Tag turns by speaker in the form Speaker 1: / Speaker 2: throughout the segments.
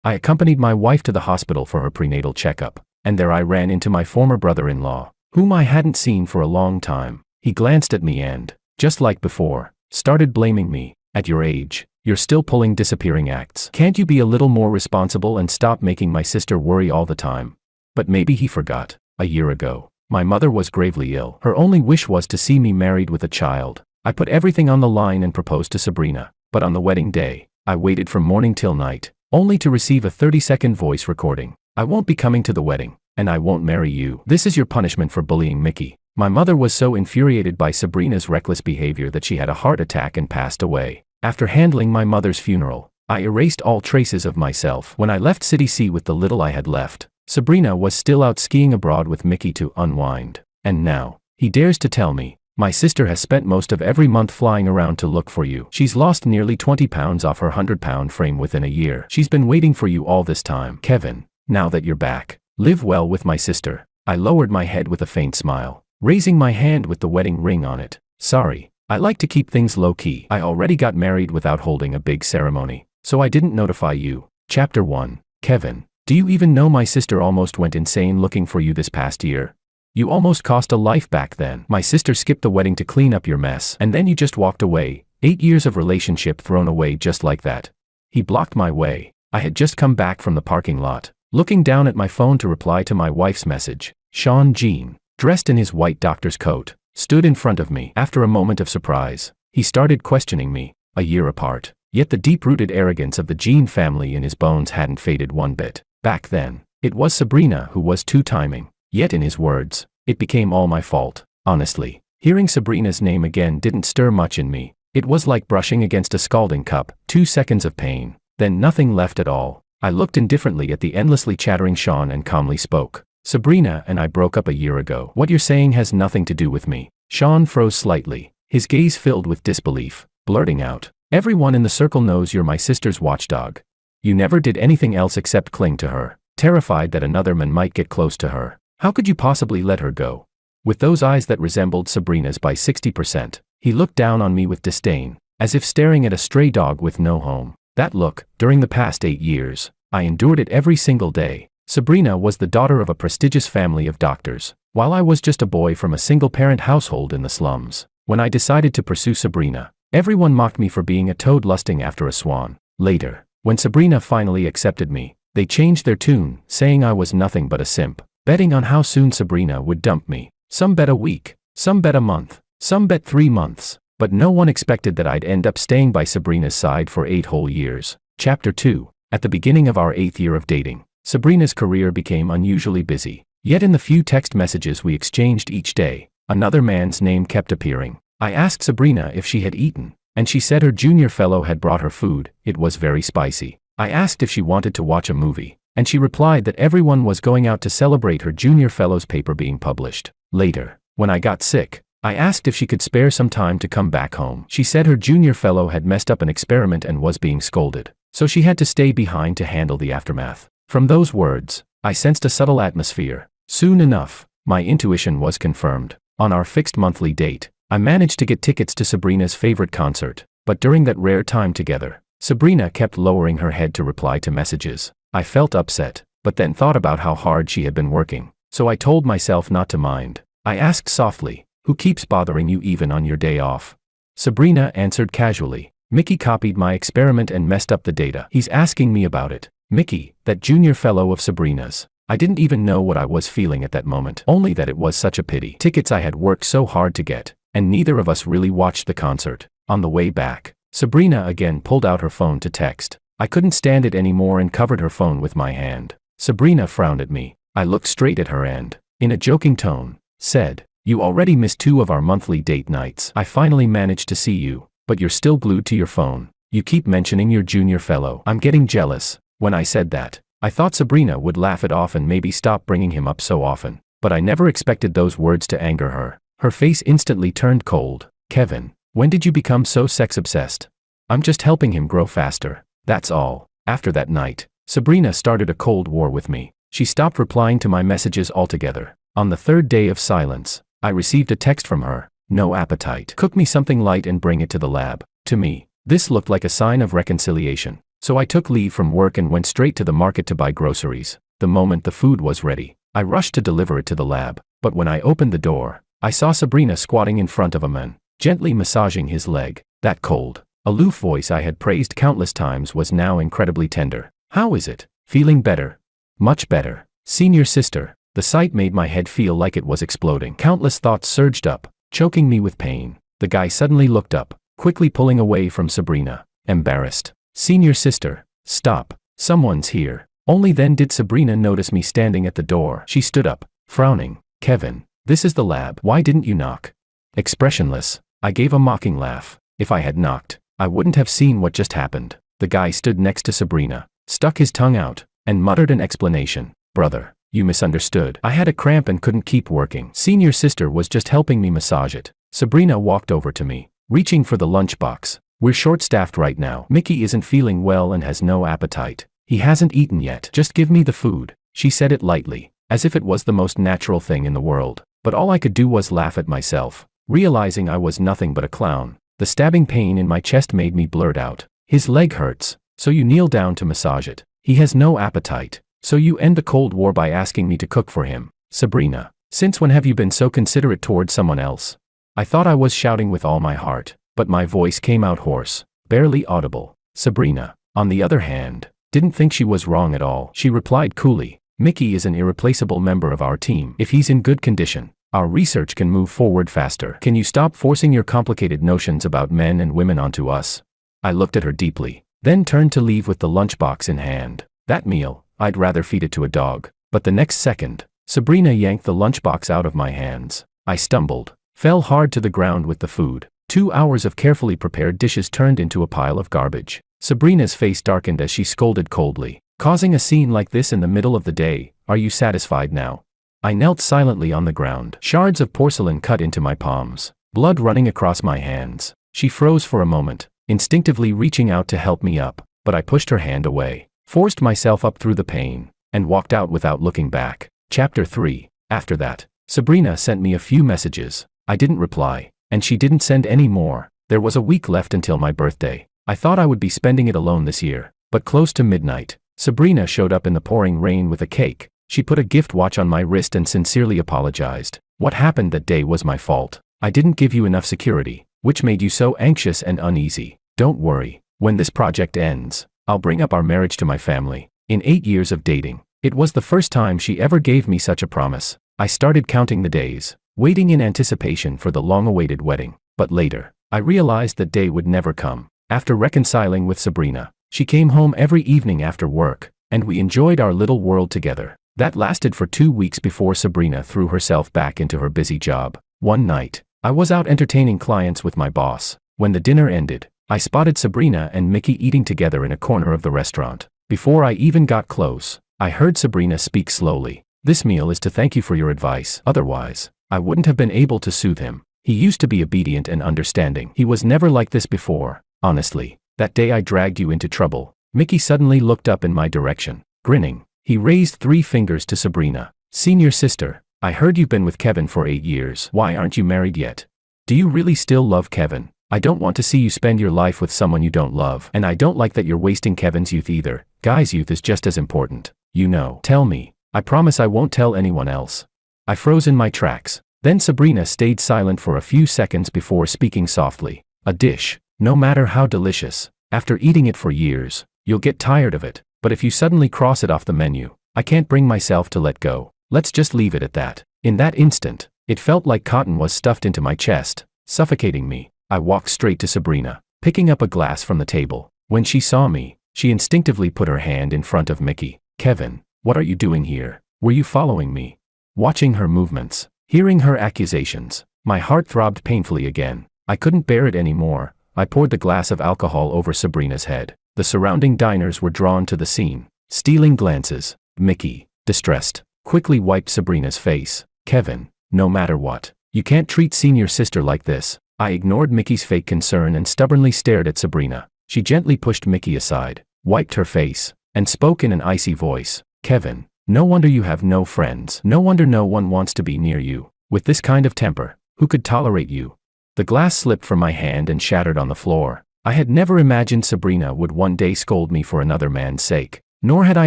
Speaker 1: I accompanied my wife to the hospital for her prenatal checkup, and there I ran into my former brother-in-law, whom I hadn't seen for a long time. He glanced at me and, just like before, started blaming me. At your age, you're still pulling disappearing acts. Can't you be a little more responsible and stop making my sister worry all the time? But maybe he forgot. A year ago, my mother was gravely ill. Her only wish was to see me married with a child. I put everything on the line and proposed to Sabrina, but on the wedding day, I waited from morning till night, only to receive a 30-second voice recording. I won't be coming to the wedding, and I won't marry you. This is your punishment for bullying Mickey. My mother was so infuriated by Sabrina's reckless behavior that she had a heart attack and passed away. After handling my mother's funeral, I erased all traces of myself. When I left City C with the little I had left, Sabrina was still out skiing abroad with Mickey to unwind. And now, he dares to tell me, my sister has spent most of every month flying around to look for you. She's lost nearly 20 pounds off her 100-pound frame within a year. She's been waiting for you all this time. Kevin, now that you're back, live well with my sister. I lowered my head with a faint smile, raising my hand with the wedding ring on it. Sorry, I like to keep things low-key. I already got married without holding a big ceremony, so I didn't notify you. Chapter 1. Kevin, do you even know my sister almost went insane looking for you this past year? You almost cost a life back then. My sister skipped the wedding to clean up your mess, and then you just walked away. 8 years of relationship thrown away just like that. He blocked my way. I had just come back from the parking lot, looking down at my phone to reply to my wife's message. Sean Jean, dressed in his white doctor's coat, stood in front of me. After a moment of surprise, he started questioning me. A year apart, yet the deep-rooted arrogance of the Jean family in his bones hadn't faded one bit. Back then, it was Sabrina who was two-timing. Yet in his words, it became all my fault. Honestly, hearing Sabrina's name again didn't stir much in me. It was like brushing against a scalding cup. 2 seconds of pain, then nothing left at all. I looked indifferently at the endlessly chattering Sean and calmly spoke. Sabrina and I broke up a year ago. What you're saying has nothing to do with me. Sean froze slightly, his gaze filled with disbelief, blurting out, everyone in the circle knows you're my sister's watchdog. You never did anything else except cling to her, terrified that another man might get close to her. How could you possibly let her go? With those eyes that resembled Sabrina's by 60%, he looked down on me with disdain, as if staring at a stray dog with no home. That look, during the past 8 years, I endured it every single day. Sabrina was the daughter of a prestigious family of doctors, while I was just a boy from a single-parent household in the slums. When I decided to pursue Sabrina, everyone mocked me for being a toad lusting after a swan. Later, when Sabrina finally accepted me, they changed their tune, saying I was nothing but a simp, betting on how soon Sabrina would dump me. Some bet a week, some bet a month, some bet 3 months, but no one expected that I'd end up staying by Sabrina's side for 8 whole years. Chapter 2. At the beginning of our 8th year of dating, Sabrina's career became unusually busy. Yet in the few text messages we exchanged each day, another man's name kept appearing. I asked Sabrina if she had eaten, and she said her junior fellow had brought her food. It was very spicy. I asked if she wanted to watch a movie, and she replied that everyone was going out to celebrate her junior fellow's paper being published. Later, when I got sick, I asked if she could spare some time to come back home. She said her junior fellow had messed up an experiment and was being scolded, so she had to stay behind to handle the aftermath. From those words, I sensed a subtle atmosphere. Soon enough, my intuition was confirmed. On our fixed monthly date, I managed to get tickets to Sabrina's favorite concert, but during that rare time together, Sabrina kept lowering her head to reply to messages. I felt upset, but then thought about how hard she had been working, so I told myself not to mind. I asked softly, "Who keeps bothering you even on your day off?" Sabrina answered casually, "Mickey copied my experiment and messed up the data. He's asking me about it." Mickey, that junior fellow of Sabrina's. I didn't even know what I was feeling at that moment, only that it was such a pity. Tickets I had worked so hard to get, and neither of us really watched the concert. On the way back, Sabrina again pulled out her phone to text. I couldn't stand it anymore and covered her phone with my hand. Sabrina frowned at me. I looked straight at her and, in a joking tone, said, "You already missed 2 of our monthly date nights. I finally managed to see you, but you're still glued to your phone. You keep mentioning your junior fellow. I'm getting jealous." When I said that, I thought Sabrina would laugh it off and maybe stop bringing him up so often, but I never expected those words to anger her. Her face instantly turned cold. "Kevin, when did you become so sex-obsessed?" "I'm just helping him grow faster, that's all." After that night, Sabrina started a cold war with me. She stopped replying to my messages altogether. On the 3rd day of silence, I received a text from her. "No appetite. Cook me something light and bring it to the lab." To me, this looked like a sign of reconciliation. So I took leave from work and went straight to the market to buy groceries. The moment the food was ready, I rushed to deliver it to the lab. But when I opened the door, I saw Sabrina squatting in front of a man, gently massaging his leg. That cold, aloof voice I had praised countless times was now incredibly tender. "How is it? Feeling better?" "Much better, senior sister." The sight made my head feel like it was exploding. Countless thoughts surged up, choking me with pain. The guy suddenly looked up, quickly pulling away from Sabrina, embarrassed. "Senior sister, stop. Someone's here." Only then did Sabrina notice me standing at the door. She stood up, frowning. "Kevin, this is the lab. Why didn't you knock?" Expressionless, I gave a mocking laugh. If I had knocked, I wouldn't have seen what just happened. The guy stood next to Sabrina, stuck his tongue out, and muttered an explanation. "Brother, you misunderstood. I had a cramp and couldn't keep working. Senior sister was just helping me massage it." Sabrina walked over to me, reaching for the lunchbox. "We're short-staffed right now. Mickey isn't feeling well and has no appetite. He hasn't eaten yet. Just give me the food." She said it lightly, as if it was the most natural thing in the world. But all I could do was laugh at myself, realizing I was nothing but a clown. The stabbing pain in my chest made me blurt out, "His leg hurts, so you kneel down to massage it. He has no appetite, so you end the Cold War by asking me to cook for him." Sabrina, since when have you been so considerate toward someone else? I thought I was shouting with all my heart, but my voice came out hoarse, barely audible. Sabrina, on the other hand, didn't think she was wrong at all. She replied coolly, "Mickey is an irreplaceable member of our team. If he's in good condition, our research can move forward faster. Can you stop forcing your complicated notions about men and women onto us?" I looked at her deeply, then turned to leave with the lunchbox in hand. That meal, I'd rather feed it to a dog. But the next second, Sabrina yanked the lunchbox out of my hands. I stumbled, fell hard to the ground with the food. 2 hours of carefully prepared dishes turned into a pile of garbage. Sabrina's face darkened as she scolded coldly, "Causing a scene like this in the middle of the day, are you satisfied now?" I knelt silently on the ground, shards of porcelain cut into my palms, blood running across my hands. She froze for a moment, instinctively reaching out to help me up, but I pushed her hand away, forced myself up through the pain, and walked out without looking back. Chapter 3. After that, Sabrina sent me a few messages. I didn't reply, and she didn't send any more. There was a week left until my birthday. I thought I would be spending it alone this year, but close to midnight, Sabrina showed up in the pouring rain with a cake. She put a gift watch on my wrist and sincerely apologized. "What happened that day was my fault. I didn't give you enough security, which made you so anxious and uneasy. Don't worry, when this project ends, I'll bring up our marriage to my family." In 8 years of dating, it was the first time she ever gave me such a promise. I started counting the days, waiting in anticipation for the long-awaited wedding. But later, I realized that day would never come. After reconciling with Sabrina, she came home every evening after work, and we enjoyed our little world together. That lasted for 2 weeks before Sabrina threw herself back into her busy job. One night, I was out entertaining clients with my boss. When the dinner ended, I spotted Sabrina and Mickey eating together in a corner of the restaurant. Before I even got close, I heard Sabrina speak slowly. "This meal is to thank you for your advice. Otherwise, I wouldn't have been able to soothe him. He used to be obedient and understanding. He was never like this before. Honestly, that day I dragged you into trouble." Mickey suddenly looked up in my direction, grinning. He raised 3 fingers to Sabrina. "Senior sister, I heard you've been with Kevin for 8 years. Why aren't you married yet? Do you really still love Kevin? I don't want to see you spend your life with someone you don't love, and I don't like that you're wasting Kevin's youth either. Guy's youth is just as important. You know. Tell me. I promise I won't tell anyone else." I froze in my tracks. Then Sabrina stayed silent for a few seconds before speaking softly. "A dish, no matter how delicious, after eating it for years, you'll get tired of it. But if you suddenly cross it off the menu, I can't bring myself to let go. Let's just leave it at that." In that instant, it felt like cotton was stuffed into my chest, suffocating me. I walked straight to Sabrina, picking up a glass from the table. When she saw me, she instinctively put her hand in front of Mickey. "Kevin, what are you doing here? Were you following me?" Watching her movements, hearing her accusations, my heart throbbed painfully again. I couldn't bear it anymore. I poured the glass of alcohol over Sabrina's head. The surrounding diners were drawn to the scene, stealing glances. Mickey, distressed, quickly wiped Sabrina's face. "Kevin, no matter what, you can't treat senior sister like this." I ignored Mickey's fake concern and stubbornly stared at Sabrina. She gently pushed Mickey aside, wiped her face, and spoke in an icy voice. "Kevin, no wonder you have no friends. No wonder no one wants to be near you. With this kind of temper, who could tolerate you?" The glass slipped from my hand and shattered on the floor. I had never imagined Sabrina would one day scold me for another man's sake, nor had I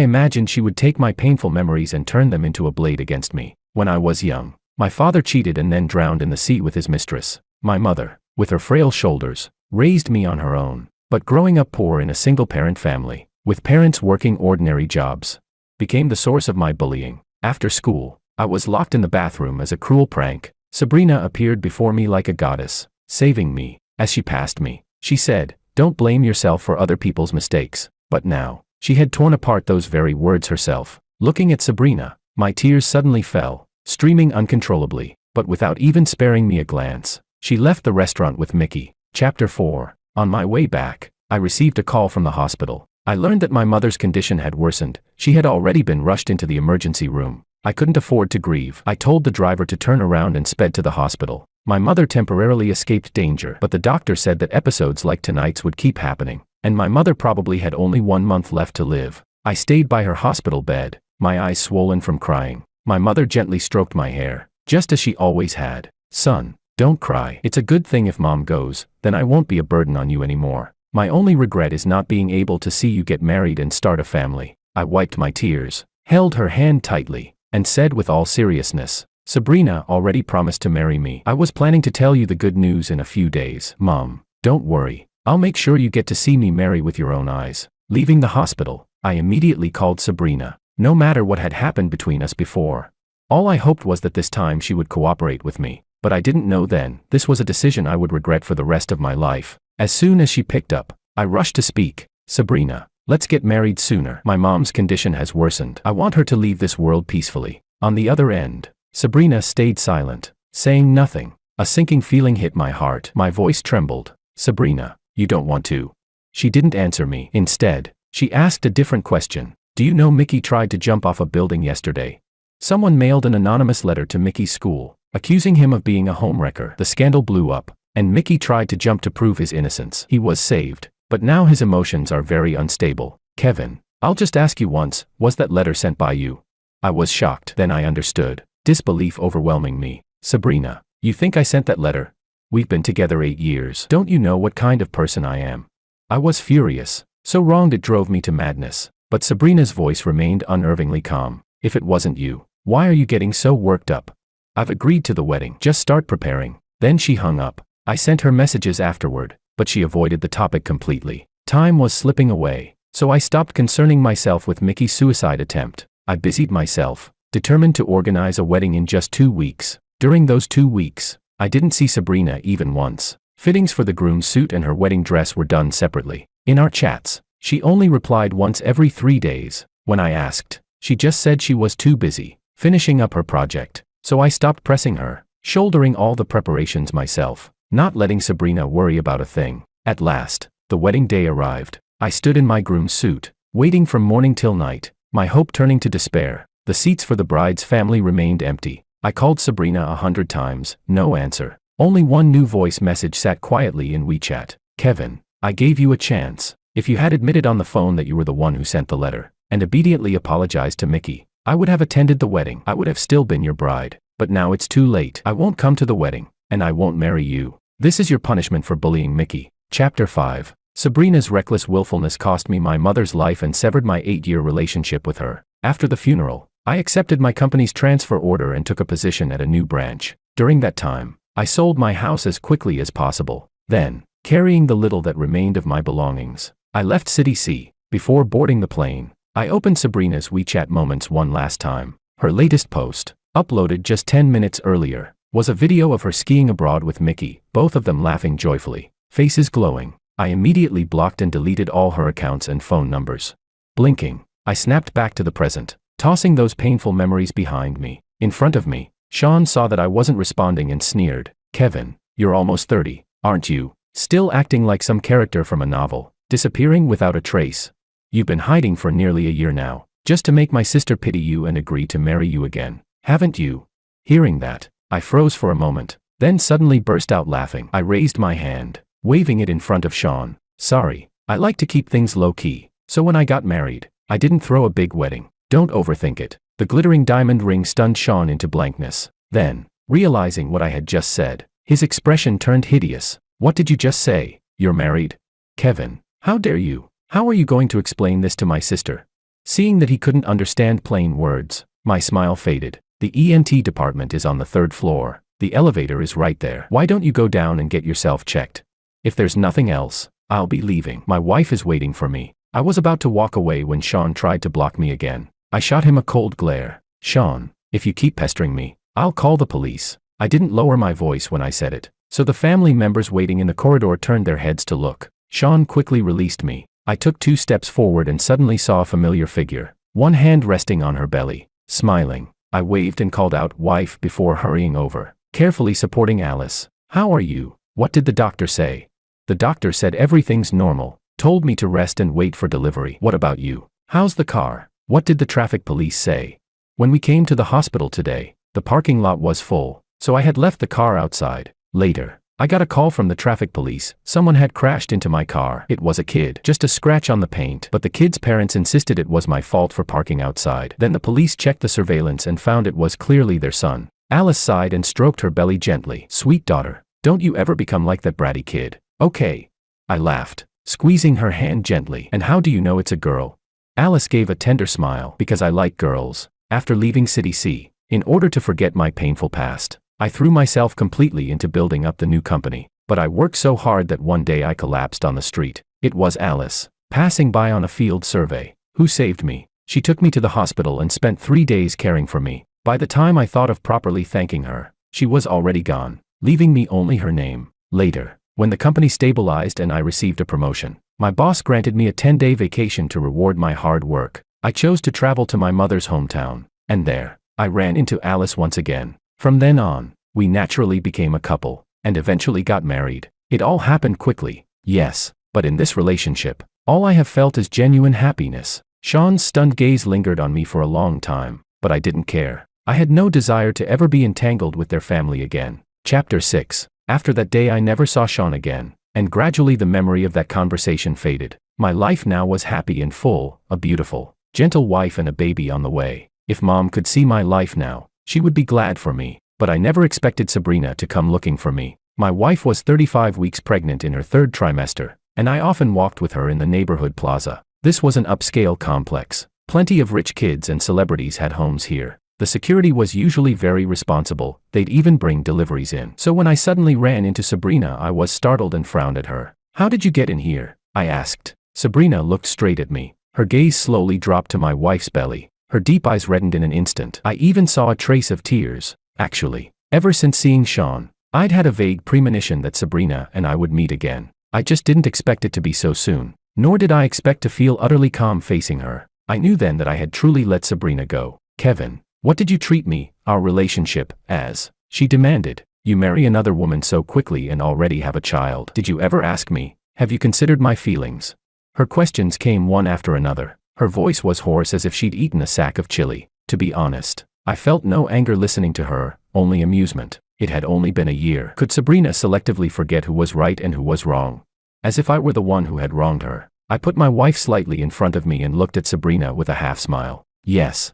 Speaker 1: imagined she would take my painful memories and turn them into a blade against me. When I was young, my father cheated and then drowned in the sea with his mistress. My mother, with her frail shoulders, raised me on her own. But growing up poor in a single-parent family, with parents working ordinary jobs, became the source of my bullying. After school, I was locked in the bathroom as a cruel prank. Sabrina appeared before me like a goddess, saving me. As she passed me, she said, "Don't blame yourself for other people's mistakes." But now, she had torn apart those very words herself. Looking at Sabrina, my tears suddenly fell, streaming uncontrollably, but without even sparing me a glance. She left the restaurant with Mickey. Chapter 4. On my way back, I received a call from the hospital. I learned that my mother's condition had worsened. She had already been rushed into the emergency room. I couldn't afford to grieve. I told the driver to turn around and sped to the hospital. My mother temporarily escaped danger, but the doctor said that episodes like tonight's would keep happening, and my mother probably had only 1 month left to live. I stayed by her hospital bed, my eyes swollen from crying. My mother gently stroked my hair, just as she always had. "Son, don't cry. It's a good thing if Mom goes, then I won't be a burden on you anymore. My only regret is not being able to see you get married and start a family." I wiped my tears, held her hand tightly, and said with all seriousness, "Sabrina already promised to marry me. I was planning to tell you the good news in a few days. Mom, don't worry. I'll make sure you get to see me marry with your own eyes." Leaving the hospital, I immediately called Sabrina. No matter what had happened between us before, all I hoped was that this time she would cooperate with me. But I didn't know then, this was a decision I would regret for the rest of my life. As soon as she picked up, I rushed to speak. "Sabrina, let's get married sooner. My mom's condition has worsened. I want her to leave this world peacefully." On the other end, Sabrina stayed silent, saying nothing. A sinking feeling hit my heart. My voice trembled. "Sabrina, you don't want to?" She didn't answer me. Instead, she asked a different question. "Do you know Mickey tried to jump off a building yesterday? Someone mailed an anonymous letter to Mickey's school, accusing him of being a homewrecker. The scandal blew up, and Mickey tried to jump to prove his innocence. He was saved, but now his emotions are very unstable. Kevin, I'll just ask you once, was that letter sent by you?" I was shocked. Then I understood, disbelief overwhelming me. "Sabrina, you think I sent that letter? We've been together 8 years. Don't you know what kind of person I am?" I was furious. So wronged it drove me to madness. But Sabrina's voice remained unnervingly calm. "If it wasn't you, why are you getting so worked up? I've agreed to the wedding. Just start preparing." Then she hung up. I sent her messages afterward, but she avoided the topic completely. Time was slipping away, so I stopped concerning myself with Mickey's suicide attempt. I busied myself, determined to organize a wedding in just 2 weeks. During those 2 weeks, I didn't see Sabrina even once. Fittings for the groom's suit and her wedding dress were done separately. In our chats, she only replied once every 3 days. When I asked, she just said she was too busy, finishing up her project. So I stopped pressing her, shouldering all the preparations myself, not letting Sabrina worry about a thing. At last, the wedding day arrived. I stood in my groom's suit, waiting from morning till night, my hope turning to despair. The seats for the bride's family remained empty. I called Sabrina 100 times, no answer. Only one new voice message sat quietly in WeChat. "Kevin, I gave you a chance. If you had admitted on the phone that you were the one who sent the letter, and obediently apologized to Mickey, I would have attended the wedding. I would have still been your bride. But now it's too late. I won't come to the wedding, and I won't marry you. This is your punishment for bullying Mickey." Chapter 5. Sabrina's reckless willfulness cost me my mother's life and severed my 8-year relationship with her. After the funeral, I accepted my company's transfer order and took a position at a new branch. During that time, I sold my house as quickly as possible. Then, carrying the little that remained of my belongings, I left City C. Before boarding the plane, I opened Sabrina's WeChat moments one last time. Her latest post, uploaded just 10 minutes earlier, was a video of her skiing abroad with Mickey, both of them laughing joyfully, faces glowing. I immediately blocked and deleted all her accounts and phone numbers. Blinking, I snapped back to the present, tossing those painful memories behind me. In front of me, Sean saw that I wasn't responding and sneered. "Kevin, you're almost 30, aren't you? Still acting like some character from a novel, disappearing without a trace. You've been hiding for nearly a year now, just to make my sister pity you and agree to marry you again, haven't you?" Hearing that, I froze for a moment, then suddenly burst out laughing. I raised my hand, waving it in front of Sean. "Sorry, I like to keep things low-key, so when I got married, I didn't throw a big wedding. Don't overthink it." The glittering diamond ring stunned Sean into blankness. Then, realizing what I had just said, his expression turned hideous. "What did you just say? You're married?" Kevin, how dare you? How are you going to explain this to my sister? Seeing that he couldn't understand plain words, my smile faded. The ENT department is on the 3rd floor. The elevator is right there. Why don't you go down and get yourself checked? If there's nothing else, I'll be leaving. My wife is waiting for me. I was about to walk away when Sean tried to block me again. I shot him a cold glare. Sean, if you keep pestering me, I'll call the police. I didn't lower my voice when I said it, so the family members waiting in the corridor turned their heads to look. Sean quickly released me. I took 2 steps forward and suddenly saw a familiar figure, one hand resting on her belly, smiling. I waved and called out, "Wife," before hurrying over, carefully supporting Alice. "How are you? What did the doctor say?" "The doctor said everything's normal, told me to rest and wait for delivery." "What about you? How's the car? What did the traffic police say?" "When we came to the hospital today, the parking lot was full, so I had left the car outside. Later, I got a call from the traffic police. Someone had crashed into my car. It was a kid, just a scratch on the paint, but the kid's parents insisted it was my fault for parking outside. Then the police checked the surveillance and found it was clearly their son." Alice sighed and stroked her belly gently. "Sweet daughter, don't you ever become like that bratty kid, okay?" I laughed, squeezing her hand gently. "And how do you know it's a girl?" Alice gave a tender smile. "Because I like girls." After leaving City C, in order to forget my painful past, I threw myself completely into building up the new company, but I worked so hard that one day I collapsed on the street. It was Alice, passing by on a field survey, who saved me. She took me to the hospital and spent 3 days caring for me. By the time I thought of properly thanking her, she was already gone, leaving me only her name. Later, when the company stabilized and I received a promotion, my boss granted me a 10-day vacation to reward my hard work. I chose to travel to my mother's hometown, and there, I ran into Alice once again. From then on, we naturally became a couple, and eventually got married. It all happened quickly, yes, but in this relationship, all I have felt is genuine happiness. Sean's stunned gaze lingered on me for a long time, but I didn't care. I had no desire to ever be entangled with their family again. Chapter 6. After that day I never saw Sean again, and gradually the memory of that conversation faded. My life now was happy and full, a beautiful, gentle wife and a baby on the way. If Mom could see my life now, she would be glad for me, but I never expected Sabrina to come looking for me. My wife was 35 weeks pregnant in her 3rd trimester, and I often walked with her in the neighborhood plaza. This was an upscale complex. Plenty of rich kids and celebrities had homes here. The security was usually very responsible, they'd even bring deliveries in. So when I suddenly ran into Sabrina, I was startled and frowned at her. "How did you get in here?" I asked. Sabrina looked straight at me. Her gaze slowly dropped to my wife's belly. Her deep eyes reddened in an instant. I even saw a trace of tears. Actually, ever since seeing Sean, I'd had a vague premonition that Sabrina and I would meet again. I just didn't expect it to be so soon, nor did I expect to feel utterly calm facing her. I knew then that I had truly let Sabrina go. "Kevin, what did you treat me, our relationship, as?" she demanded. "You marry another woman so quickly and already have a child. Did you ever ask me? Have you considered my feelings?" Her questions came one after another. Her voice was hoarse as if she'd eaten a sack of chili. To be honest, I felt no anger listening to her, only amusement. It had only been a year. Could Sabrina selectively forget who was right and who was wrong? As if I were the one who had wronged her. I put my wife slightly in front of me and looked at Sabrina with a half smile. Yes,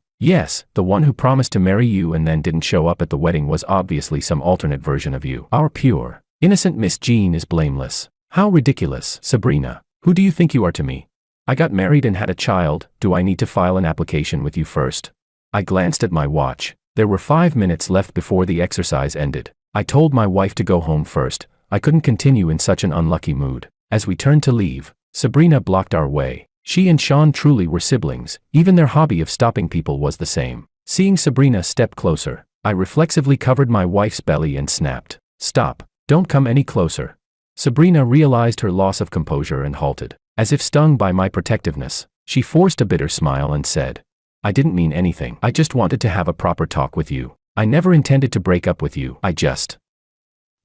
Speaker 1: the one who promised to marry you and then didn't show up at the wedding was obviously some alternate version of you. Our pure, innocent Miss Jean is blameless. How ridiculous. Sabrina, who do you think you are to me? I got married and had a child. Do I need to file an application with you first? I glanced at my watch. There were 5 minutes left before the exercise ended. I told my wife to go home first. I couldn't continue in such an unlucky mood. As we turned to leave, Sabrina blocked our way. She and Sean truly were siblings. Even their hobby of stopping people was the same. Seeing Sabrina step closer, I reflexively covered my wife's belly and snapped, "Stop, don't come any closer." Sabrina realized her loss of composure and halted. As if stung by my protectiveness, she forced a bitter smile and said, "I didn't mean anything. I just wanted to have a proper talk with you. I never intended to break up with you. I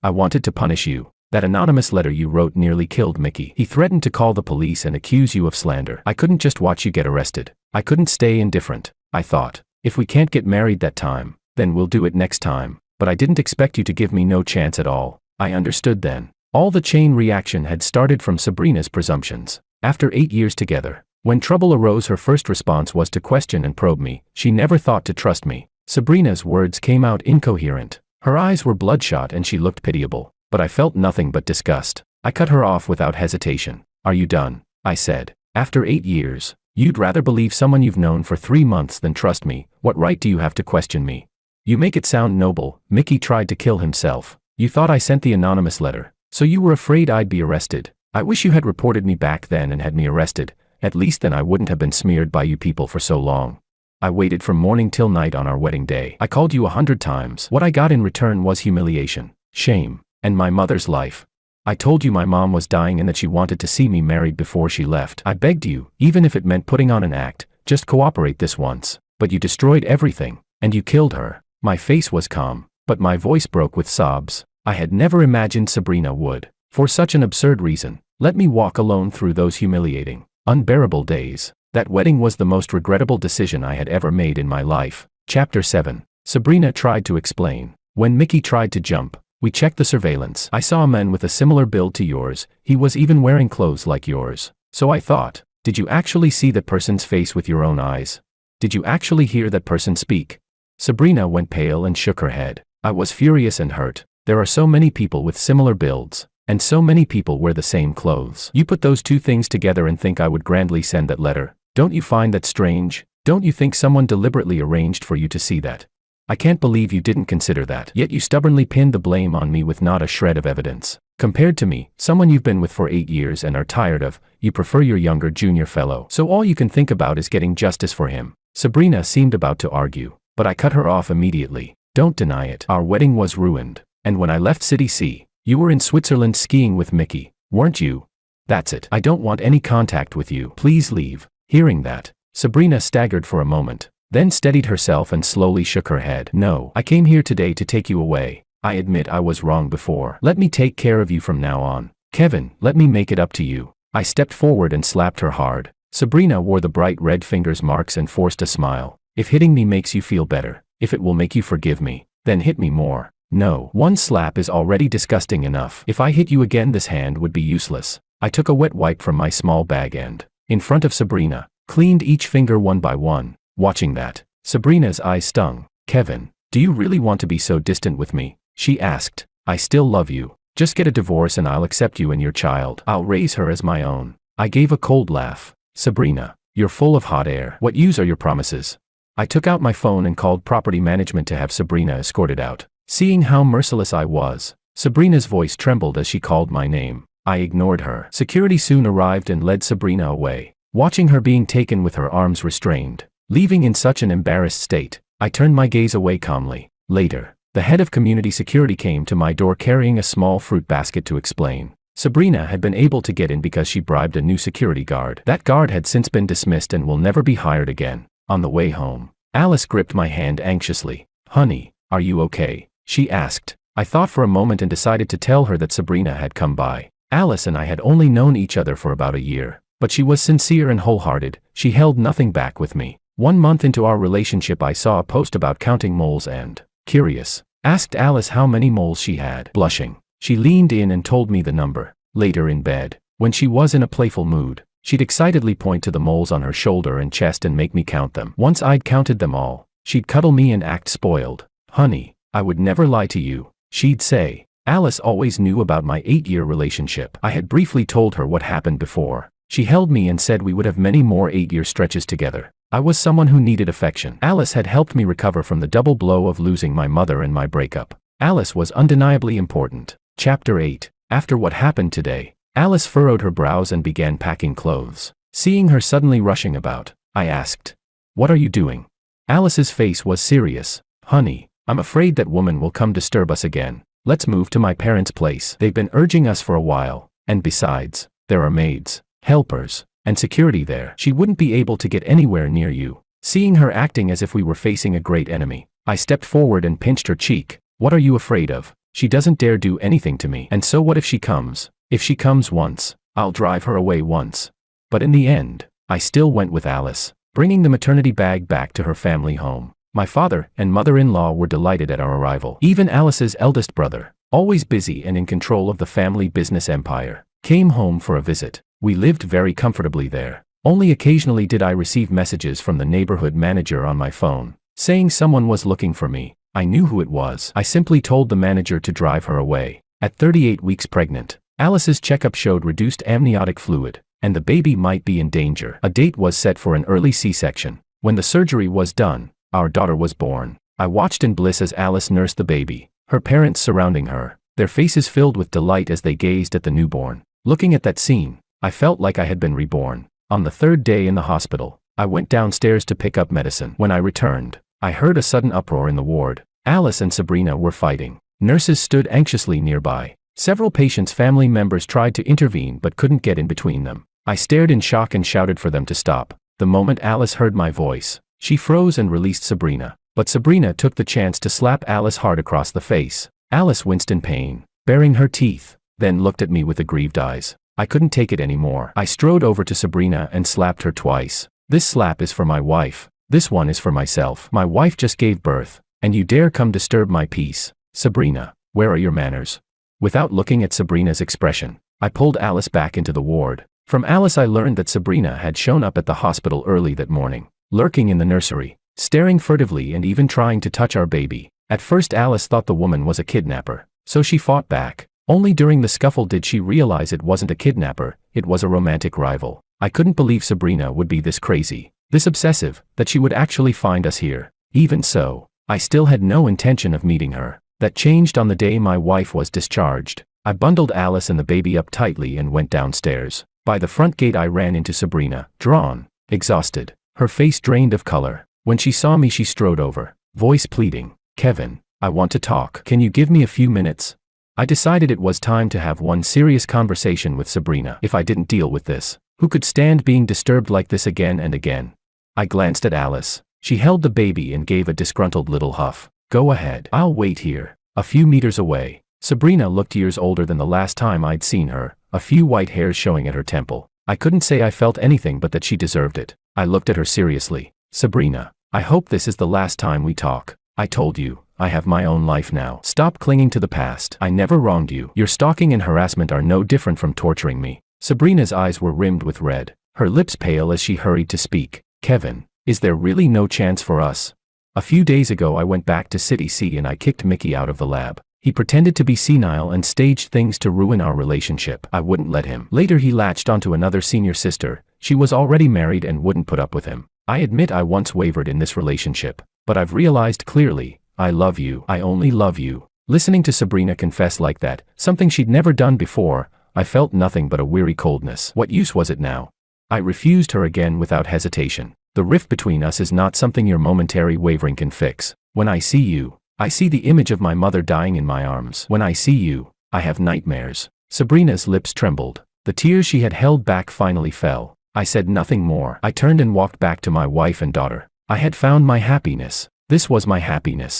Speaker 1: wanted to punish you. That anonymous letter you wrote nearly killed Mickey. He threatened to call the police and accuse you of slander. I couldn't just watch you get arrested. I couldn't stay indifferent. I thought, if we can't get married that time, then we'll do it next time. But I didn't expect you to give me no chance at all." I understood then. All the chain reaction had started from Sabrina's presumptions. After 8 years together, when trouble arose, her first response was to question and probe me. She never thought to trust me. Sabrina's words came out incoherent. Her eyes were bloodshot and she looked pitiable. But I felt nothing but disgust. I cut her off without hesitation. Are you done? I said. After 8 years, you'd rather believe someone you've known for 3 months than trust me. What right do you have to question me? You make it sound noble. Mickey tried to kill himself. You thought I sent the anonymous letter, so you were afraid I'd be arrested. I wish you had reported me back then and had me arrested. At least then I wouldn't have been smeared by you people for so long. I waited from morning till night on our wedding day. I called you 100 times. What I got in return was humiliation, shame, and my mother's life. I told you my mom was dying and that she wanted to see me married before she left. I begged you, even if it meant putting on an act, just cooperate this once. But you destroyed everything, and you killed her. My face was calm, but my voice broke with sobs. I had never imagined Sabrina would, for such an absurd reason, let me walk alone through those humiliating, unbearable days. That wedding was the most regrettable decision I had ever made in my life. Chapter 7. Sabrina tried to explain. When Mickey tried to jump, we checked the surveillance. I saw a man with a similar build to yours. He was even wearing clothes like yours. So I thought, did you actually see that person's face with your own eyes? Did you actually hear that person speak? Sabrina went pale and shook her head. I was furious and hurt. There are so many people with similar builds, and so many people wear the same clothes. You put those two things together and think I would grandly send that letter? Don't you find that strange? Don't you think someone deliberately arranged for you to see that? I can't believe you didn't consider that. Yet you stubbornly pinned the blame on me with not a shred of evidence. Compared to me, someone you've been with for 8 years and are tired of, you prefer your younger junior fellow. So all you can think about is getting justice for him. Sabrina seemed about to argue, but I cut her off immediately. Don't deny it. Our wedding was ruined. And when I left City C, you were in Switzerland skiing with Mickey, weren't you? That's it. I don't want any contact with you. Please leave. Hearing that, Sabrina staggered for a moment, then steadied herself and slowly shook her head. No, I came here today to take you away. I admit I was wrong before. Let me take care of you from now on. Kevin, let me make it up to you. I stepped forward and slapped her hard. Sabrina wore the bright red fingers marks and forced a smile. If hitting me makes you feel better, if it will make you forgive me, then hit me more. No, one slap is already disgusting enough. If I hit you again, this hand would be useless. I took a wet wipe from my small bag and, in front of Sabrina, cleaned each finger one by one. Watching that, Sabrina's eyes stung. Kevin, do you really want to be so distant with me? She asked. I still love you. Just get a divorce and I'll accept you and your child. I'll raise her as my own. I gave a cold laugh. Sabrina, you're full of hot air. What use are your promises? I took out my phone and called property management to have Sabrina escorted out. Seeing how merciless I was, Sabrina's voice trembled as she called my name. I ignored her. Security soon arrived and led Sabrina away. Watching her being taken with her arms restrained, leaving in such an embarrassed state, I turned my gaze away calmly. Later, the head of community security came to my door carrying a small fruit basket to explain. Sabrina had been able to get in because she bribed a new security guard. That guard had since been dismissed and will never be hired again. On the way home, Alice gripped my hand anxiously. Honey, are you okay? She asked. I thought for a moment and decided to tell her that Sabrina had come by. Alice and I had only known each other for about a year, but she was sincere and wholehearted. She held nothing back with me. 1 month into our relationship, I saw a post about counting moles and, curious, asked Alice how many moles she had. Blushing, she leaned in and told me the number. Later in bed, when she was in a playful mood, she'd excitedly point to the moles on her shoulder and chest and make me count them. Once I'd counted them all, she'd cuddle me and act spoiled. Honey, I would never lie to you, she'd say. Alice always knew about my 8-year relationship. I had briefly told her what happened before. She held me and said we would have many more 8-year stretches together. I was someone who needed affection. Alice had helped me recover from the double blow of losing my mother and my breakup. Alice was undeniably important. Chapter 8. After what happened today, Alice furrowed her brows and began packing clothes. Seeing her suddenly rushing about, I asked, "What are you doing?" Alice's face was serious. "Honey, I'm afraid that woman will come disturb us again. Let's move to my parents' place. They've been urging us for a while, and besides, there are maids, helpers, and security there. She wouldn't be able to get anywhere near you." Seeing her acting as if we were facing a great enemy, I stepped forward and pinched her cheek. "What are you afraid of? She doesn't dare do anything to me. And so what if she comes? If she comes once, I'll drive her away once." But in the end, I still went with Alice, bringing the maternity bag back to her family home. My father and mother-in-law were delighted at our arrival. Even Alice's eldest brother, always busy and in control of the family business empire, came home for a visit. We lived very comfortably there. Only occasionally did I receive messages from the neighborhood manager on my phone, saying someone was looking for me. I knew who it was. I simply told the manager to drive her away. At 38 weeks pregnant, Alice's checkup showed reduced amniotic fluid, and the baby might be in danger. A date was set for an early C-section. When the surgery was done, our daughter was born. I watched in bliss as Alice nursed the baby, her parents surrounding her, their faces filled with delight as they gazed at the newborn. Looking at that scene, I felt like I had been reborn. On the third day in the hospital, I went downstairs to pick up medicine. When I returned, I heard a sudden uproar in the ward. Alice and Sabrina were fighting. Nurses stood anxiously nearby. Several patients' family members tried to intervene but couldn't get in between them. I stared in shock and shouted for them to stop. The moment Alice heard my voice, she froze and released Sabrina. But Sabrina took the chance to slap Alice hard across the face. Alice winced in pain, baring her teeth, then looked at me with aggrieved eyes. I couldn't take it anymore. I strode over to Sabrina and slapped her twice. This slap is for my wife. This one is for myself. My wife just gave birth, and you dare come disturb my peace. Sabrina, where are your manners? Without looking at Sabrina's expression, I pulled Alice back into the ward. From Alice I learned that Sabrina had shown up at the hospital early that morning, lurking in the nursery, staring furtively and even trying to touch our baby. At first Alice thought the woman was a kidnapper, so she fought back. Only during the scuffle did she realize it wasn't a kidnapper, it was a romantic rival. I couldn't believe Sabrina would be this crazy, this obsessive, that she would actually find us here. Even so, I still had no intention of meeting her. That changed on the day my wife was discharged. I bundled Alice and the baby up tightly and went downstairs. By the front gate I ran into Sabrina, drawn, exhausted, her face drained of color. When she saw me she strode over, voice pleading, "Kevin, I want to talk. Can you give me a few minutes?" I decided it was time to have one serious conversation with Sabrina. If I didn't deal with this, who could stand being disturbed like this again and again? I glanced at Alice. She held the baby and gave a disgruntled little huff. "Go ahead. I'll wait here." A few meters away, Sabrina looked years older than the last time I'd seen her, a few white hairs showing at her temple. I couldn't say I felt anything but that she deserved it. I looked at her seriously. "Sabrina, I hope this is the last time we talk. I told you, I have my own life now. Stop clinging to the past. I never wronged you. Your stalking and harassment are no different from torturing me." Sabrina's eyes were rimmed with red, her lips pale as she hurried to speak. "Kevin, is there really no chance for us? A few days ago I went back to City C and I kicked Mickey out of the lab. He pretended to be senile and staged things to ruin our relationship. I wouldn't let him. Later he latched onto another senior sister. She was already married and wouldn't put up with him. I admit I once wavered in this relationship, but I've realized clearly, I love you. I only love you." Listening to Sabrina confess like that, something she'd never done before, I felt nothing but a weary coldness. What use was it now? I refused her again without hesitation. "The rift between us is not something your momentary wavering can fix. When I see you, I see the image of my mother dying in my arms. When I see you, I have nightmares." Sabrina's lips trembled. The tears she had held back finally fell. I said nothing more. I turned and walked back to my wife and daughter. I had found my happiness. This was my happiness.